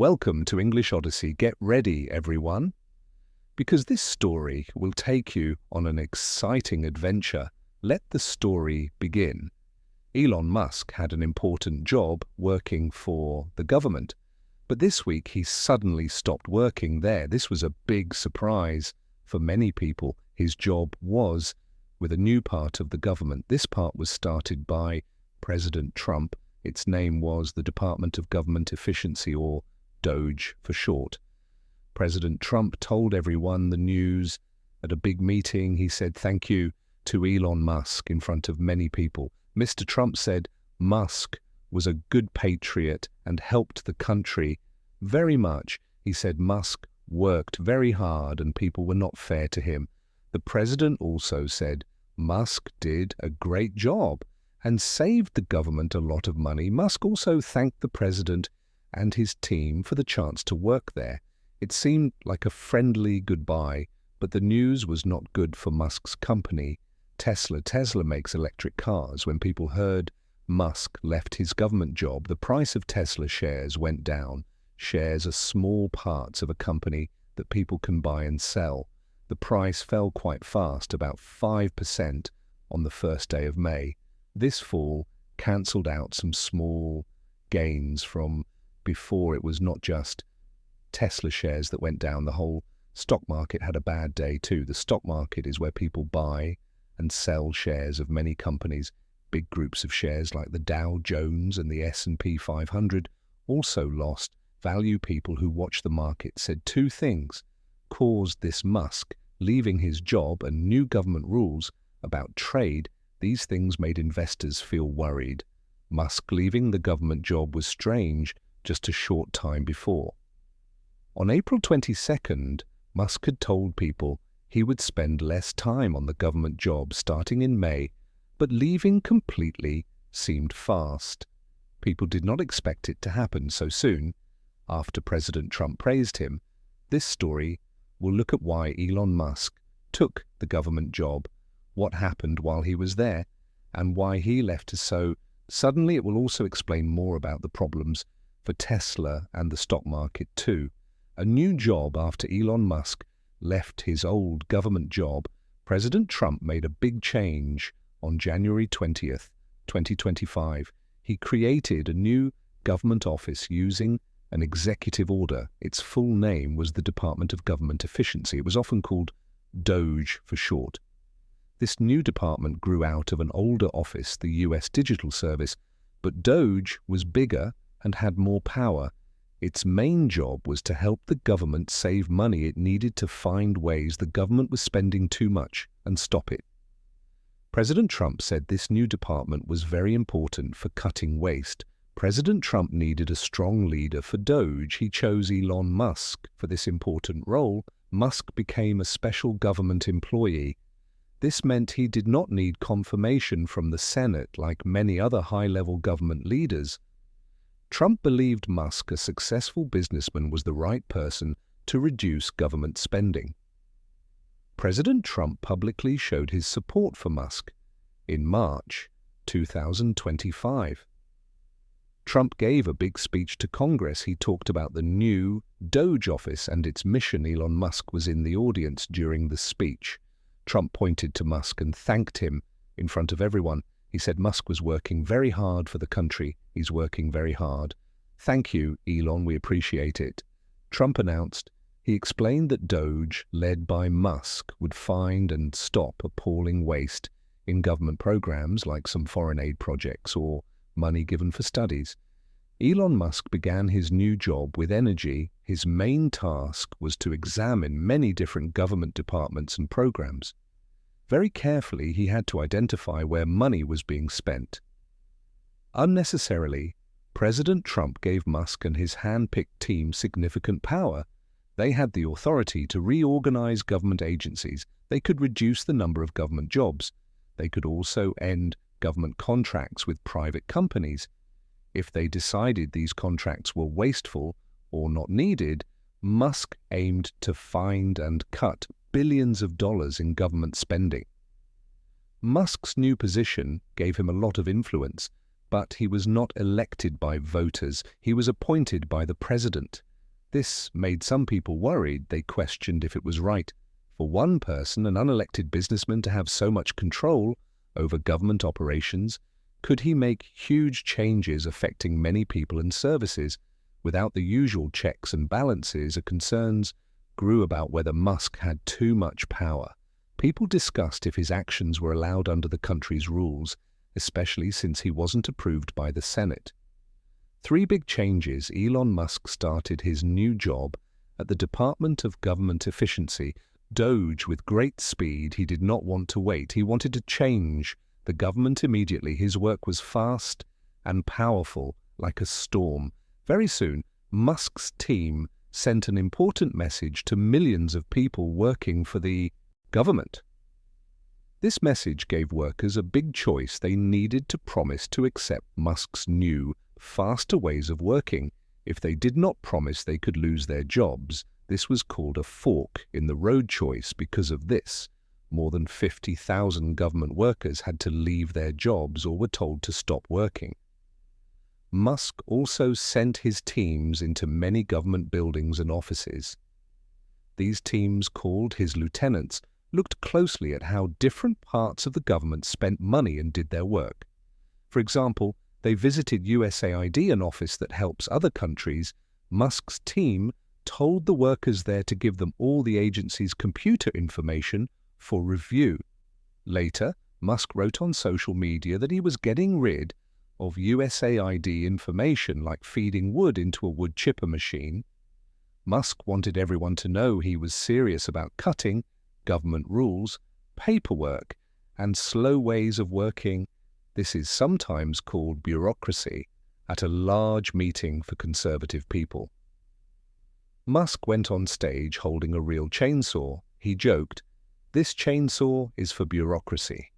Welcome to English Odyssey. Get ready, everyone, because this story will take you on an exciting adventure. Let the story begin. Elon Musk had an important job working for the government, but this week he suddenly stopped working there. This was a big surprise for many people. His job was with a new part of the government. This part was started by President Trump. Its name was the Department of Government Efficiency, or DOGE for short. President Trump told everyone the news at a big meeting. He said thank you to Elon Musk in front of many people. Mr. Trump said Musk was a good patriot and helped the country very much. He said Musk worked very hard and people were not fair to him. The president also said Musk did a great job and saved the government a lot of money. Musk also thanked the president and his team for the chance to work there. It seemed like a friendly goodbye, but the news was not good for Musk's company, Tesla. Tesla makes electric cars. When people heard Musk left his government job, the price of Tesla shares went down. Shares are small parts of a company that people can buy and sell. The price fell quite fast, about 5% on the first day of May. This fall cancelled out some small gains from before. It was not just Tesla shares that went down. The whole stock market had a bad day too. The stock market is where people buy and sell shares of many companies. Big groups of shares like the Dow Jones and the S&P 500 also lost value. People who watch the market said two things caused this: Musk leaving his job and new government rules about trade. These things made investors feel worried. Musk leaving the government job was strange just a short time before. On April 22nd, Musk had told people he would spend less time on the government job starting in May, but leaving completely seemed fast. People did not expect it to happen so soon. After President Trump praised him, this story will look at why Elon Musk took the government job, what happened while he was there, and why he left so suddenly. It will also explain more about the problems for Tesla and the stock market too. A new job after Elon Musk left his old government job. President Trump made a big change on January 20th, 2025. He created a new government office using an executive order. Its full name was the Department of Government Efficiency. It was often called DOGE for short. This new department grew out of an older office, the U.S. Digital Service, but DOGE was bigger and had more power. Its main job was to help the government save money. It needed to find ways the government was spending too much and stop it. President Trump said this new department was very important for cutting waste. President Trump needed a strong leader for DOGE. He chose Elon Musk for this important role. Musk became a special government employee. This meant he did not need confirmation from the Senate like many other high-level government leaders. Trump believed Musk, a successful businessman, was the right person to reduce government spending. President Trump publicly showed his support for Musk in March 2025. Trump gave a big speech to Congress. He talked about the new DOGE office and its mission. Elon Musk was in the audience during the speech. Trump pointed to Musk and thanked him in front of everyone. He said Musk was working very hard for the country. He's working very hard. Thank you, Elon. We appreciate it. Trump announced. He explained that DOGE, led by Musk, would find and stop appalling waste in government programs like some foreign aid projects or money given for studies. Elon Musk began his new job with energy. His main task was to examine many different government departments and programs. Very carefully, he had to identify where money was being spent. Unnecessarily, President Trump gave Musk and his hand-picked team significant power. They had the authority to reorganize government agencies. They could reduce the number of government jobs. They could also end government contracts with private companies. If they decided these contracts were wasteful or not needed, Musk aimed to find and cut billions of dollars in government spending. Musk's new position gave him a lot of influence, but he was not elected by voters. He was appointed by the president. This made some people worried. They questioned if it was right for one person, an unelected businessman, to have so much control over government operations. Could he make huge changes affecting many people and services without the usual checks and balances? Concerns grew about whether Musk had too much power. People discussed if his actions were allowed under the country's rules, especially since he wasn't approved by the Senate. 3 big changes. Elon Musk started his new job at the Department of Government Efficiency, DOGE, with great speed. He did not want to wait. He wanted to change the government immediately. His work was fast and powerful, like a storm. Very soon, Musk's team sent an important message to millions of people working for the government. This message gave workers a big choice. They needed to promise to accept Musk's new, faster ways of working. If they did not promise, they could lose their jobs. This was called a fork in the road choice. Because of this, more than 50,000 government workers had to leave their jobs or were told to stop working. Musk also sent his teams into many government buildings and offices. These teams, called his lieutenants, looked closely at how different parts of the government spent money and did their work. For example, they visited USAID, an office that helps other countries. Musk's team told the workers there to give them all the agency's computer information for review. Later, Musk wrote on social media that he was getting rid of USAID information, like feeding wood into a wood chipper machine. Musk wanted everyone to know he was serious about cutting government rules, paperwork, and slow ways of working. This is sometimes called bureaucracy. At a large meeting for conservative people, Musk went on stage holding a real chainsaw. He joked, "This chainsaw is for bureaucracy."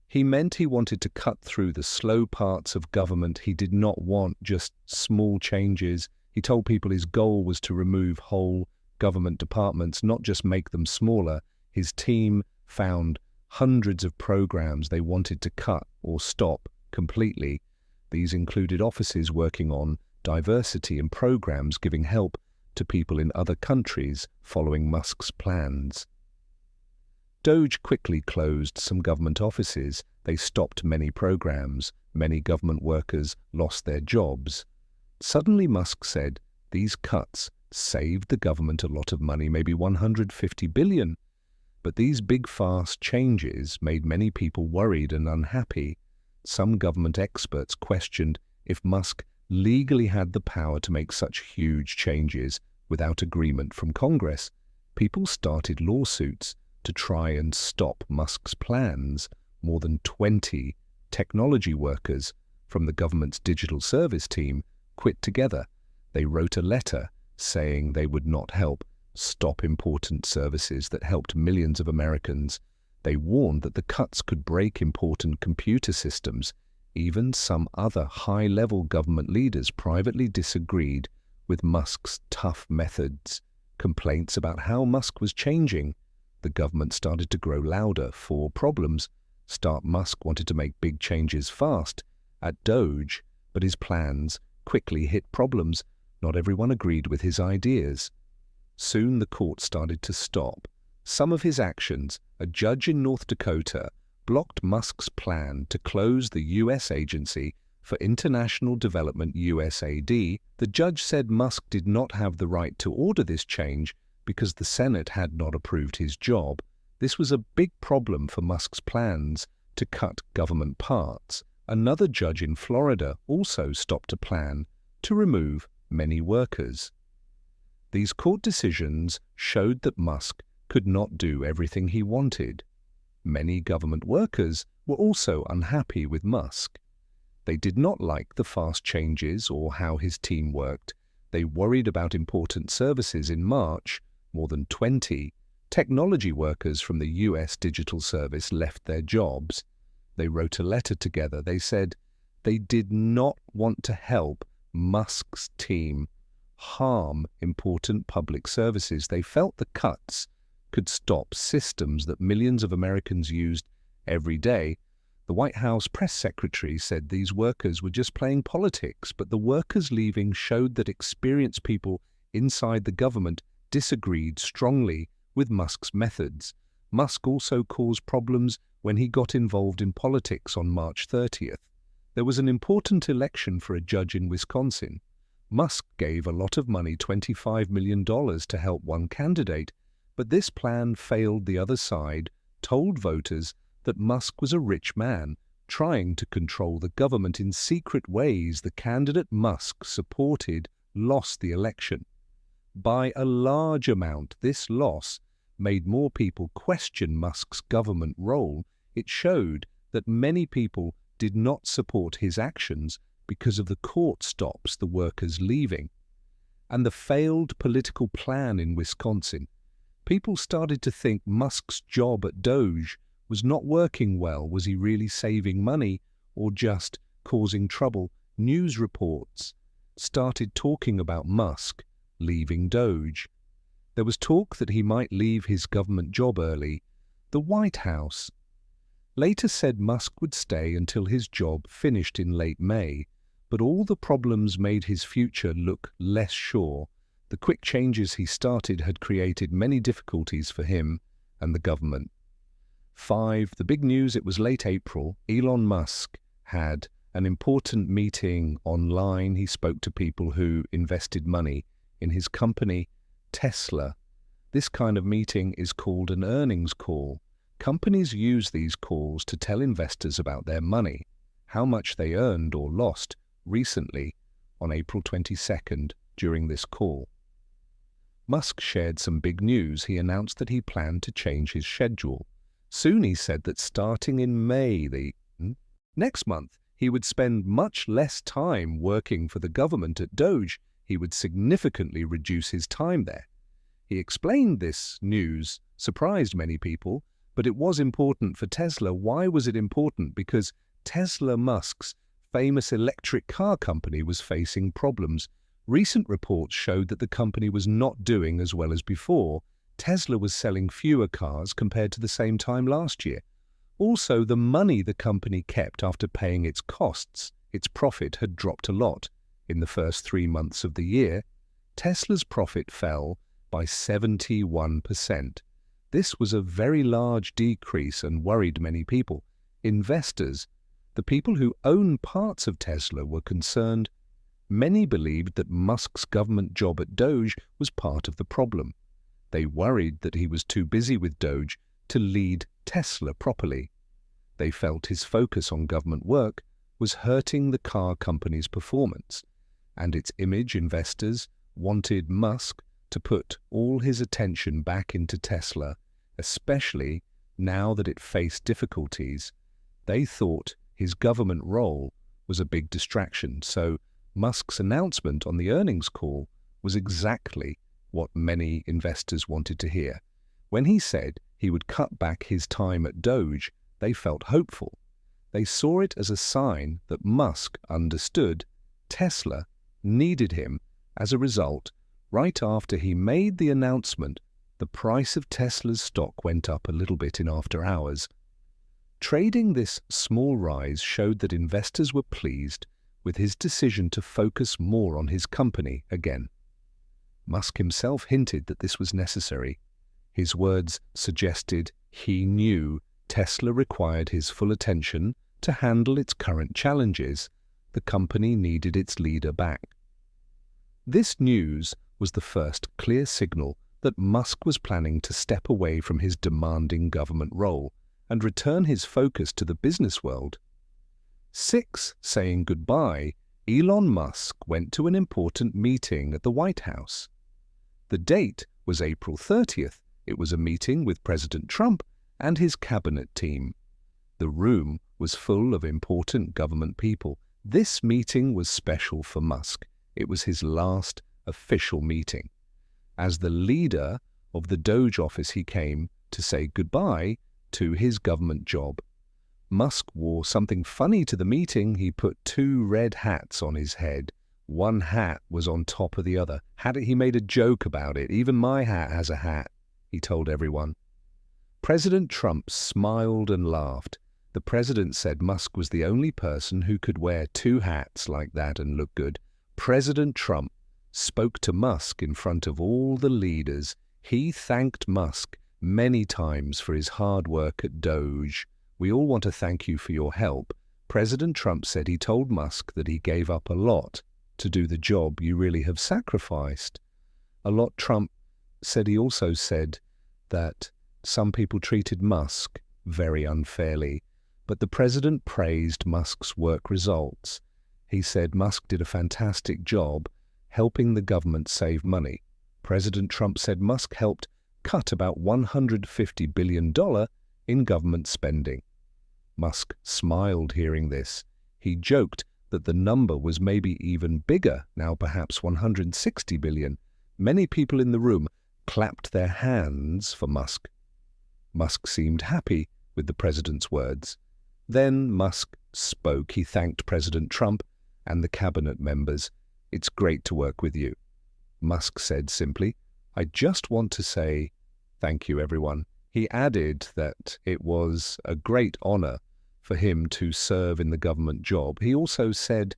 He meant he wanted to cut through the slow parts of government. He did not want just small changes. He told people his goal was to remove whole government departments, not just make them smaller. His team found hundreds of programs they wanted to cut or stop completely. These included offices working on diversity and programs giving help to people in other countries following Musk's plans. DOGE quickly closed some government offices. They stopped many programs. Many government workers lost their jobs. Suddenly, Musk said these cuts saved the government a lot of money, maybe $150 billion. But these big, fast changes made many people worried and unhappy. Some government experts questioned if Musk legally had the power to make such huge changes without agreement from Congress. People started lawsuits to try and stop Musk's plans. More than 20 technology workers from the government's digital service team quit together. They wrote a letter saying they would not help stop important services that helped millions of Americans. They warned that the cuts could break important computer systems. Even some other high-level government leaders privately disagreed with Musk's tough methods. Complaints about how Musk was changing the government started to grow louder. 4 problems. Musk wanted to make big changes fast at DOGE, but his plans quickly hit problems. Not everyone agreed with his ideas. Soon the court started to stop some of his actions. A judge in North Dakota blocked Musk's plan to close the U.S. Agency for International Development, USAID. The judge said Musk did not have the right to order this change because the Senate had not approved his job. This was a big problem for Musk's plans to cut government parts. Another judge in Florida also stopped a plan to remove many workers. These court decisions showed that Musk could not do everything he wanted. Many government workers were also unhappy with Musk. They did not like the fast changes or how his team worked. They worried about important services. In March, more than 20 technology workers from the U.S. Digital Service left their jobs. They wrote a letter together. They said they did not want to help Musk's team harm important public services. They felt the cuts could stop systems that millions of Americans used every day. The White House press secretary said these workers were just playing politics, but the workers leaving showed that experienced people inside the government disagreed strongly with Musk's methods. Musk also caused problems when he got involved in politics on March 30th. There was an important election for a judge in Wisconsin. Musk gave a lot of money, $25 million, to help one candidate, but this plan failed. The other side told voters that Musk was a rich man trying to control the government in secret ways. The candidate Musk supported lost the election. By a large amount, this loss made more people question Musk's government role. It showed that many people did not support his actions because of the court stops the workers leaving. And the failed political plan in Wisconsin. People started to think Musk's job at Doge was not working well. Was he really saving money or just causing trouble? News reports started talking about Musk leaving Doge. There was talk that he might leave his government job early. The White House later said Musk would stay until his job finished in late May, but all the problems made his future look less sure. The quick changes he started had created many difficulties for him and the government. 5. The big news. It was late April. Elon Musk had an important meeting online. He spoke to people who invested money in his company, Tesla. This kind of meeting is called an earnings call. Companies use these calls to tell investors about their money, how much they earned or lost. Recently, on April 22nd, during this call, Musk shared some big news. He announced that he planned to change his schedule. Soon he said that starting in May, next month, he would spend much less time working for the government at Doge. He would significantly reduce his time there. He explained this news surprised many people, but it was important for Tesla. Why was it important? Because Tesla, Musk's famous electric car company, was facing problems. Recent reports showed that the company was not doing as well as before. Tesla was selling fewer cars compared to the same time last year. Also, the money the company kept after paying its costs, its profit had dropped a lot. In the first 3 months of the year, Tesla's profit fell by 71%. This was a very large decrease and worried many people. Investors, the people who own parts of Tesla, were concerned. Many believed that Musk's government job at Doge was part of the problem. They worried that he was too busy with Doge to lead Tesla properly. They felt his focus on government work was hurting the car company's performance and its image. Investors wanted Musk to put all his attention back into Tesla, especially now that it faced difficulties. They thought his government role was a big distraction, so Musk's announcement on the earnings call was exactly what many investors wanted to hear. When he said he would cut back his time at Doge, they felt hopeful. They saw it as a sign that Musk understood Tesla needed him. As a result, right after he made the announcement, the price of Tesla's stock went up a little bit in after hours. Trading, this small rise showed that investors were pleased with his decision to focus more on his company again. Musk himself hinted that this was necessary. His words suggested he knew Tesla required his full attention to handle its current challenges. The company needed its leader back. This news was the first clear signal that Musk was planning to step away from his demanding government role and return his focus to the business world. 6. Saying goodbye, Elon Musk went to an important meeting at the White House. The date was April 30th. It was a meeting with President Trump and his cabinet team. The room was full of important government people. This meeting was special for Musk. It was his last official meeting. As the leader of the Doge office, he came to say goodbye to his government job. Musk wore something funny to the meeting. He put 2 red hats on his head. One hat was on top of the other. He made a joke about it. Even my hat has a hat, he told everyone. President Trump smiled and laughed. The president said Musk was the only person who could wear 2 hats like that and look good. President Trump spoke to Musk in front of all the leaders. He thanked Musk many times for his hard work at Doge. "We all want to thank you for your help." President Trump said he told Musk that he gave up a lot to do the job you really have sacrificed. A lot. Trump said he also said that some people treated Musk very unfairly, but the president praised Musk's work results. He said Musk did a fantastic job helping the government save money. President Trump said Musk helped cut about $150 billion in government spending. Musk smiled hearing this. He joked that the number was maybe even bigger, now perhaps $160 billion. Many people in the room clapped their hands for Musk. Musk seemed happy with the president's words. Then Musk spoke. He thanked President Trump and the cabinet members. "It's great to work with you." Musk said simply, "I just want to say thank you, everyone." He added that it was a great honor for him to serve in the government job. He also said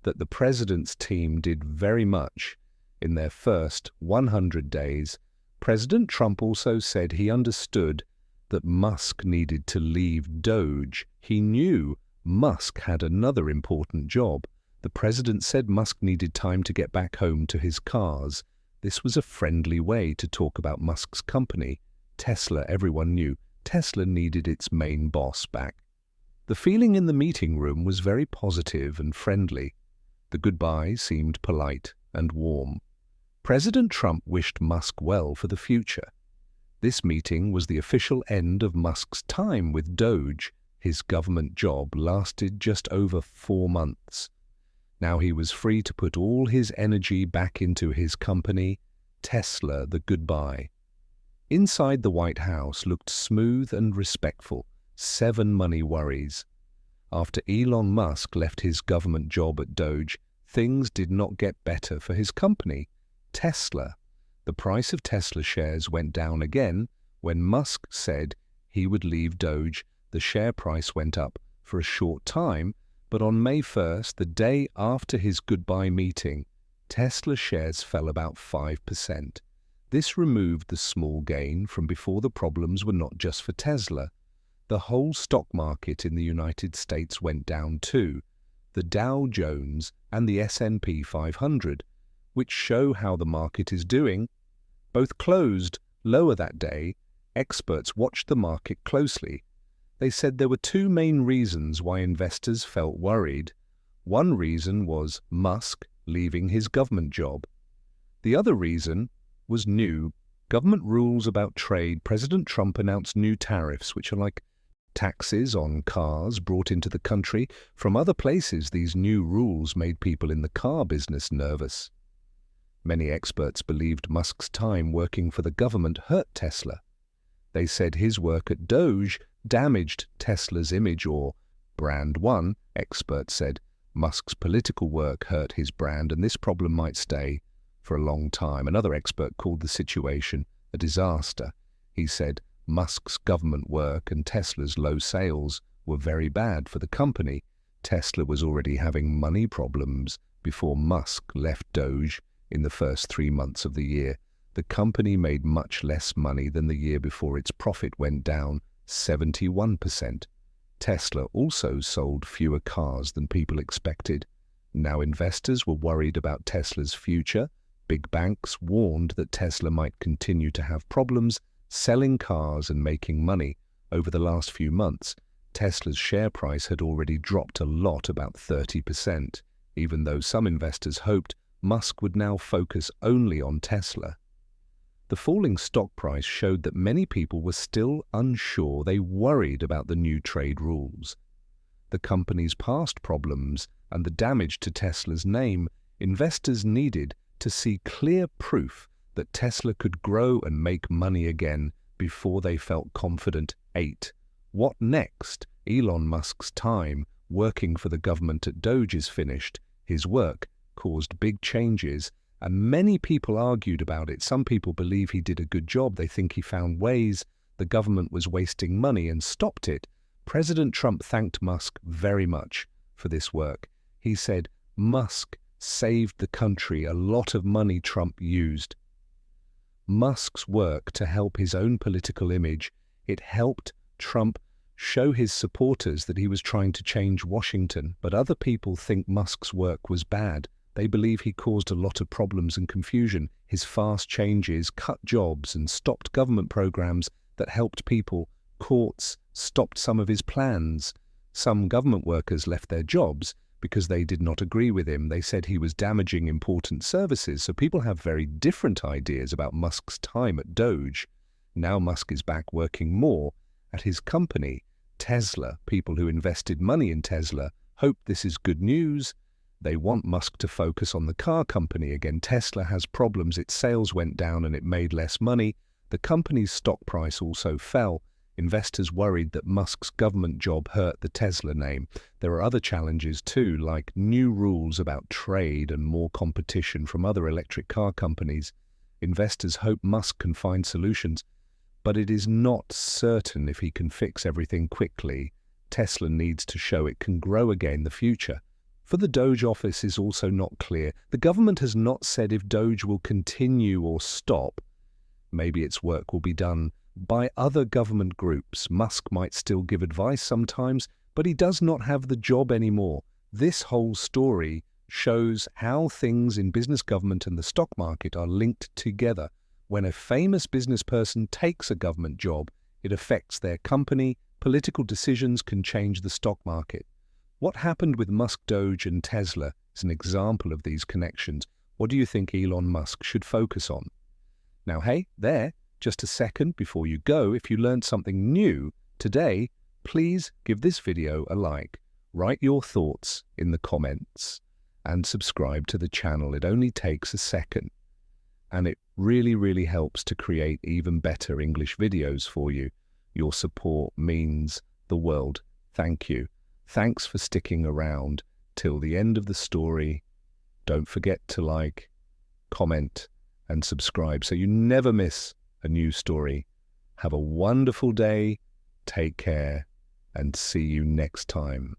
that the president's team did very much in their first 100 days. President Trump also said he understood that Musk needed to leave Doge. He knew Musk had another important job. The president said Musk needed time to get back home to his cars. This was a friendly way to talk about Musk's company, Tesla. Everyone knew Tesla needed its main boss back. The feeling in the meeting room was very positive and friendly. The goodbye seemed polite and warm. President Trump wished Musk well for the future. This meeting was the official end of Musk's time with Doge. His government job lasted just over 4 months. Now he was free to put all his energy back into his company, Tesla. The goodbye inside the White House looked smooth and respectful. 7 money worries. After Elon Musk left his government job at Doge, things did not get better for his company, Tesla. The price of Tesla shares went down again. When Musk said he would leave Doge, the share price went up for a short time, but on May 1st, the day after his goodbye meeting, Tesla shares fell about 5%. This removed the small gain from before. The problems were not just for Tesla. The whole stock market in the United States went down too. The Dow Jones and the S&P 500, which show how the market is doing, both closed lower that day. Experts watched the market closely. They said there were 2 main reasons why investors felt worried. One reason was Musk leaving his government job. The other reason was new government rules about trade. President Trump announced new tariffs, which are like taxes on cars brought into the country from other places. These new rules made people in the car business nervous. Many experts believed Musk's time working for the government hurt Tesla. They said his work at Doge damaged Tesla's image or brand. One expert said Musk's political work hurt his brand and this problem might stay for a long time. Another expert called the situation a disaster. He said Musk's government work and Tesla's low sales were very bad for the company. Tesla was already having money problems before Musk left Doge. In the first 3 months of the year, the company made much less money than the year before. Its profit went down 71%. Tesla also sold fewer cars than people expected. Now investors were worried about Tesla's future. Big banks warned that Tesla might continue to have problems selling cars and making money. Over the last few months, Tesla's share price had already dropped a lot, about 30%, even though some investors hoped Musk would now focus only on Tesla. The falling stock price showed that many people were still unsure. They worried about the new trade rules, the company's past problems, and the damage to Tesla's name. Investors needed to see clear proof that Tesla could grow and make money again before they felt confident. 8. What next? Elon Musk's time working for the government at Doge is finished. His work caused big changes, and many people argued about it. Some people believe he did a good job. They think he found ways the government was wasting money and stopped it. President Trump thanked Musk very much for this work. He said Musk saved the country a lot of money Trump used. Musk's work to help his own political image, it helped Trump show his supporters that he was trying to change Washington, but other people think Musk's work was bad. They believe he caused a lot of problems and confusion. His fast changes cut jobs and stopped government programs that helped people. Courts stopped some of his plans. Some government workers left their jobs because they did not agree with him. They said he was damaging important services. So people have very different ideas about Musk's time at Doge. Now Musk is back working more at his company, Tesla. People who invested money in Tesla hope this is good news. They want Musk to focus on the car company again. Tesla has problems. Its sales went down and it made less money. The company's stock price also fell. Investors worried that Musk's government job hurt the Tesla name. There are other challenges too, like new rules about trade and more competition from other electric car companies. Investors hope Musk can find solutions, but it is not certain if he can fix everything quickly. Tesla needs to show it can grow again in the future. For the Doge office is also not clear. The government has not said if Doge will continue or stop. Maybe its work will be done by other government groups. Musk might still give advice sometimes, but he does not have the job anymore. This whole story shows how things in business, government, and the stock market are linked together. When a famous business person takes a government job, it affects their company. Political decisions can change the stock market. What happened with Musk, Doge, and Tesla is an example of these connections. What do you think Elon Musk should focus on? Now, hey, there, just a second before you go, if you learned something new today, please give this video a like, write your thoughts in the comments, and subscribe to the channel. It only takes a second, and it really, really helps to create even better English videos for you. Your support means the world. Thank you. Thanks for sticking around till the end of the story. Don't forget to like, comment, and subscribe so you never miss a new story. Have a wonderful day, take care, and see you next time.